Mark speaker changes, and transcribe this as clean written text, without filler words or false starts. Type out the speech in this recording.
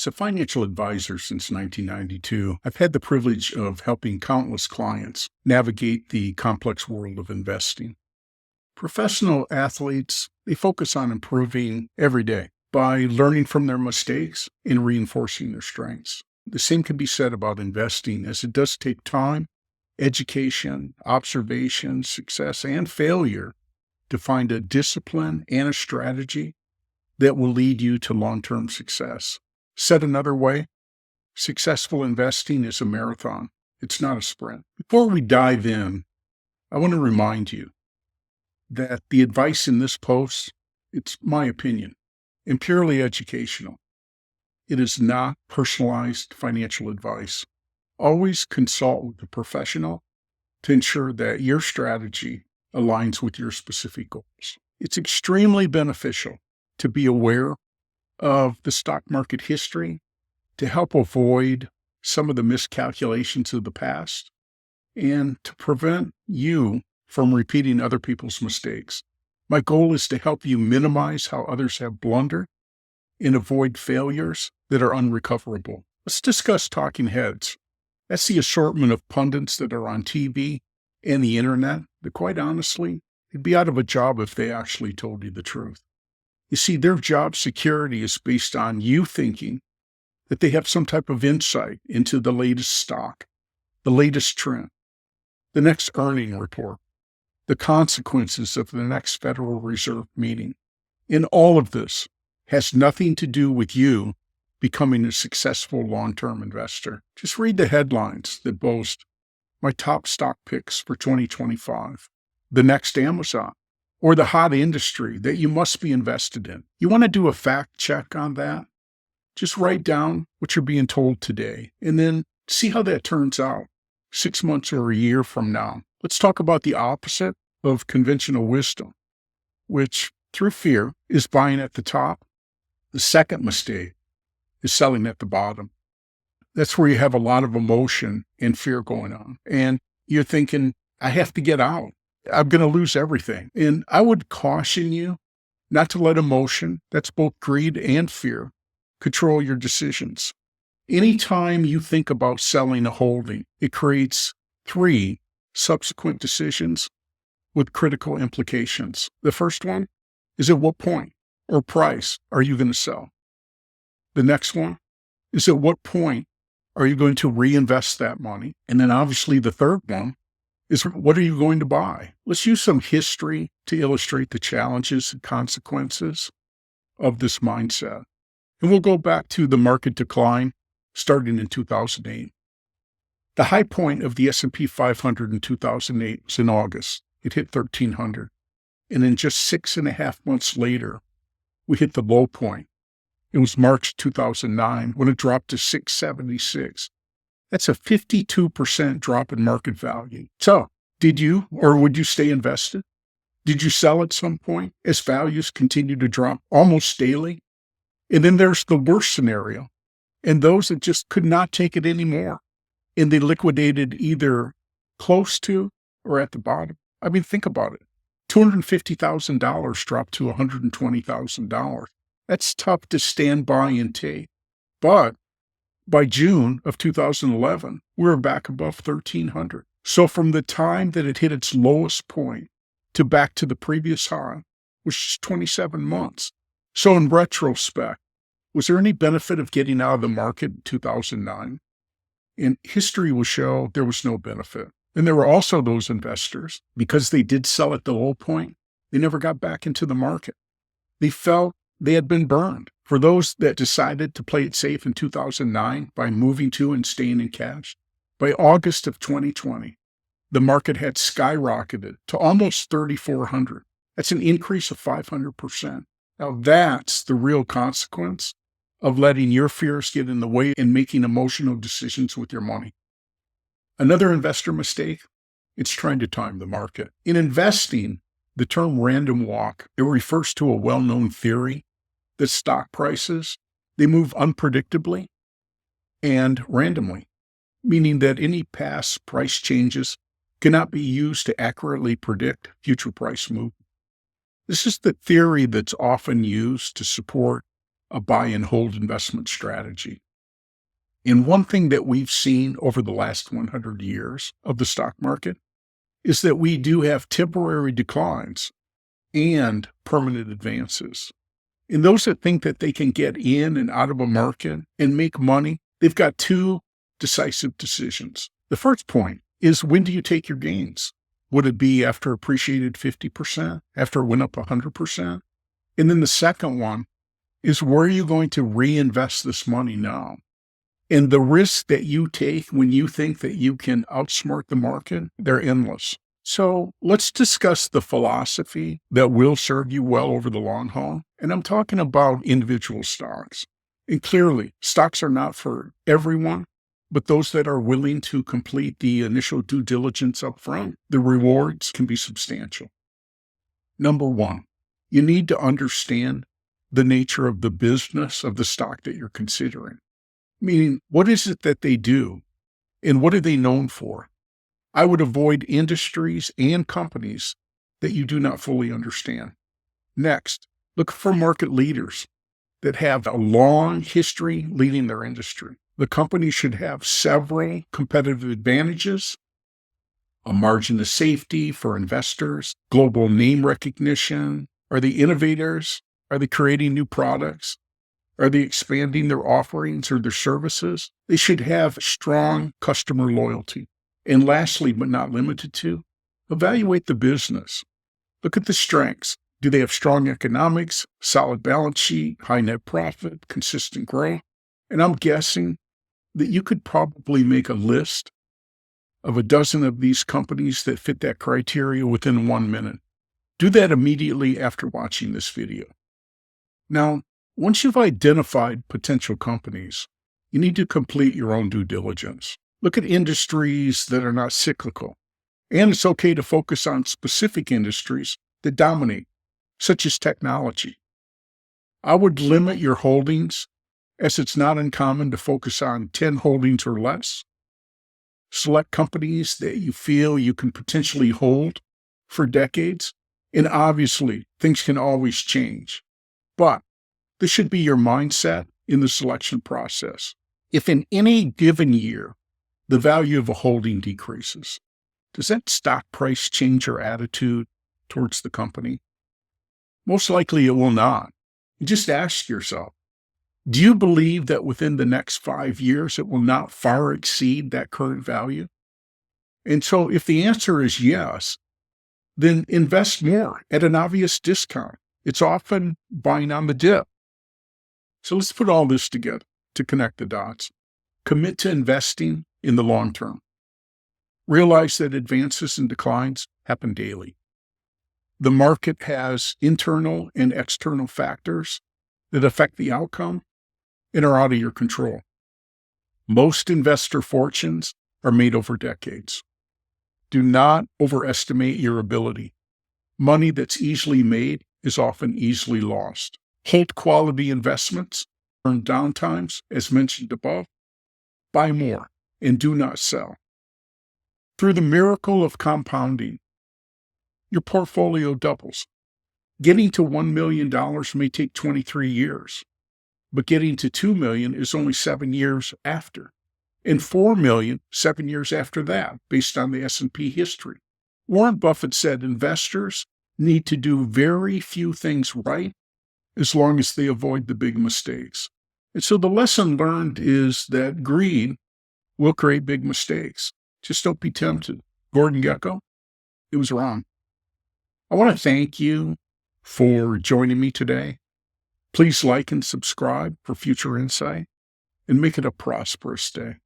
Speaker 1: As a financial advisor since 1992, I've had the privilege of helping countless clients navigate the complex world of investing. Professional athletes, they focus on improving every day by learning from their mistakes and reinforcing their strengths. The same can be said about investing, as it does take time, education, observation, success, and failure to find a discipline and a strategy that will lead you to long-term success. Said another way, successful investing is a marathon. It's not a sprint. Before we dive in, I want to remind you that the advice in this post, it's my opinion, and purely educational. It is not personalized financial advice. Always consult with a professional to ensure that your strategy aligns with your specific goals. It's extremely beneficial to be aware of the stock market history to help avoid some of the miscalculations of the past and to prevent you from repeating other people's mistakes. My goal is to help you minimize how others have blundered and avoid failures that are unrecoverable. Let's discuss talking heads. That's the assortment of pundits that are on TV and the internet that, quite honestly, they'd be out of a job if they actually told you the truth. You see, their job security is based on you thinking that they have some type of insight into the latest stock, the latest trend, the next earning report, the consequences of the next Federal Reserve meeting. And all of this has nothing to do with you becoming a successful long-term investor. Just read the headlines that boast my top stock picks for 2025, the next Amazon, or the hot industry that you must be invested in. You want to do a fact check on that? Just write down what you're being told today and then see how that turns out 6 months or a year from now. Let's talk about the opposite of conventional wisdom, which through fear is buying at the top. The second mistake is selling at the bottom. That's where you have a lot of emotion and fear going on. And you're thinking, I have to get out. I'm going to lose everything. And I would caution you not to let emotion, that's both greed and fear, control your decisions. Anytime you think about selling a holding, it creates 3 subsequent decisions with critical implications. The first one is, at what point or price are you going to sell? The next one is, at what point are you going to reinvest that money? And then obviously the third one is, what are you going to buy? Let's use some history to illustrate the challenges and consequences of this mindset. And we'll go back to the market decline starting in 2008. The high point of the S&P 500 in 2008 was in August. It hit 1,300. And then just 6.5 months later, we hit the low point. It was March 2009 when it dropped to 676. That's a 52% drop in market value. So, did you or would you stay invested? Did you sell at some point as values continue to drop almost daily? And then there's the worst scenario, and those that just could not take it anymore, and they liquidated either close to or at the bottom. I mean, think about it. $250,000 dropped to $120,000. That's tough to stand by and take. But by June of 2011, we were back above 1,300. So from the time that it hit its lowest point to back to the previous high, which is 27 months. So in retrospect, was there any benefit of getting out of the market in 2009? And history will show there was no benefit. And there were also those investors, because they did sell at the low point, they never got back into the market. They felt they had been burned. For those that decided to play it safe in 2009 by moving to and staying in cash, by August of 2020, the market had skyrocketed to almost 3,400. That's an increase of 500%. Now that's the real consequence of letting your fears get in the way and making emotional decisions with your money. Another investor mistake, it's trying to time the market. In investing, the term random walk, it refers to a well-known theory that stock prices, they move unpredictably and randomly, meaning that any past price changes cannot be used to accurately predict future price movement. This is the theory that's often used to support a buy and hold investment strategy. And one thing that we've seen over the last 100 years of the stock market is that we do have temporary declines and permanent advances. And those that think that they can get in and out of a market and make money, they've got two decisive decisions. The first point is, when do you take your gains? Would it be after appreciated 50%, after it went up 100%? And then the second one is, where are you going to reinvest this money now? And the risks that you take when you think that you can outsmart the market, they're endless. So let's discuss the philosophy that will serve you well over the long haul. And I'm talking about individual stocks. And clearly, stocks are not for everyone, but those that are willing to complete the initial due diligence up front, the rewards can be substantial. Number one, you need to understand the nature of the business of the stock that you're considering. Meaning, what is it that they do and what are they known for? I would avoid industries and companies that you do not fully understand. Next, look for market leaders that have a long history leading their industry. The company should have several competitive advantages, a margin of safety for investors, global name recognition. Are they innovators? Are they creating new products? Are they expanding their offerings or their services? They should have strong customer loyalty. And lastly, but not limited to, evaluate the business. Look at the strengths. Do they have strong economics, solid balance sheet, high net profit, consistent growth? And I'm guessing that you could probably make a list of a dozen of these companies that fit that criteria within 1 minute. Do that immediately after watching this video. Now, once you've identified potential companies, you need to complete your own due diligence. Look at industries that are not cyclical. And it's okay to focus on specific industries that dominate, such as technology. I would limit your holdings, as it's not uncommon to focus on 10 holdings or less. Select companies that you feel you can potentially hold for decades. And obviously, things can always change. But this should be your mindset in the selection process. If in any given year, the value of a holding decreases, does that stock price change your attitude towards the company? Most likely it will not. Just ask yourself, do you believe that within the next 5 years it will not far exceed that current value? And so if the answer is yes, then invest more at an obvious discount. It's often buying on the dip. So let's put all this together to connect the dots. Commit to investing in the long term. Realize that advances and declines happen daily. The market has internal and external factors that affect the outcome and are out of your control. Most investor fortunes are made over decades. Do not overestimate your ability. Money that's easily made is often easily lost. Hold quality investments, earn downtimes, as mentioned above. Buy more and do not sell. Through the miracle of compounding, your portfolio doubles. Getting to $1 million may take 23 years, but getting to $2 million is only 7 years after, and $4 million 7 years after that, based on the S&P history. Warren Buffett said investors need to do very few things right as long as they avoid the big mistakes. And so the lesson learned is that greed will create big mistakes. Just don't be tempted. Gordon Gekko, it was wrong. I want to thank you for joining me today. Please like and subscribe for future insight and make it a prosperous day.